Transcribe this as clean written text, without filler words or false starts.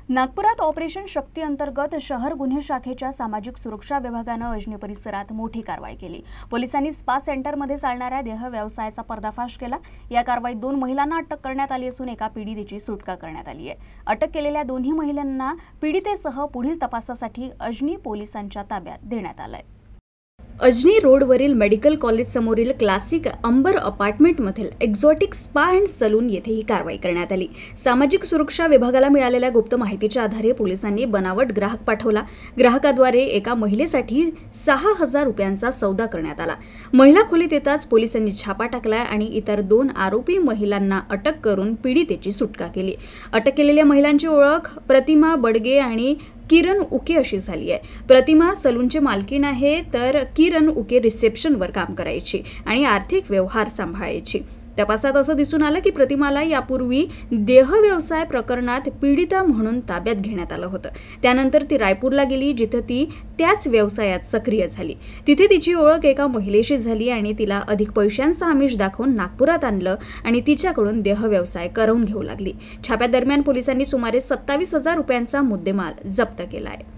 नागपुरात ऑपरेशन शक्ती अंतर्गत शहर गुन्हे शाखेच्या सामाजिक सुरक्षा विभागाने अजनी परिसरात मोठी कारवाई केली। पोलिसांनी स्पा सेंटरमध्ये चालणाऱ्या देह व्यवसायाचा पर्दाफाश केला। या कारवाईत 2 महिलांना अटक करण्यात आली असून एका पीडितेची सुटका करण्यात आली आहे। अटक केलेल्या दोन्ही महिलांना पीडितेसह पुढील तपासासाठी अजनी पोलिसांच्या ताब्यात देण्यात आले आहे। अजनी रोडवरील मेडिकल कॉलेज समोरील क्लासिक अंबर अपार्टमेंटमधील एक्झॉटिक स्पा अँड सलून येथे ही कारवाई करण्यात आली। सामाजिक सुरक्षा विभागाला मिळालेल्या गुप्त माहितीच्या आधारे पोलिसांनी बनावट ग्राहक पाठवला। ग्राहकाद्वारे एका महिलेसाठी 6000 रुपयांचा सौदा करण्यात आला। महिला खोलीत येताच पोलिसांनी छापा टाकला आणि इतर 2 आरोपी महिलांना अटक करून पीडितेची सुटका केली। अटक केलेल्या महिलांची ओळख प्रतिमा बडगे आणि किरण उके अशी झाली आहे। प्रतिमा सलूनची मालकीण आहे, तर किरण उके रिसेप्शनवर काम करायची आणि आर्थिक व्यवहार सांभाळायची। तपासात असं दिसून आलं की प्रतिमाला यापूर्वी देह व्यवसाय प्रकरणात पीडिता म्हणून ताब्यात घेण्यात आलं होतं। त्यानंतर ती रायपूरला गेली, जिथे ती त्याच व्यवसायात सक्रिय झाली। तिथे तिची ओळख एका महिलेशी झाली आणि तिला अधिक पैशांचा आमिष दाखवून नागपुरात आणलं आणि तिच्याकडून देह व्यवसाय करवून घेऊ लागली। छाप्यादरम्यान पोलिसांनी सुमारे 27000 रुपयांचा मुद्देमाल जप्त केला आहे।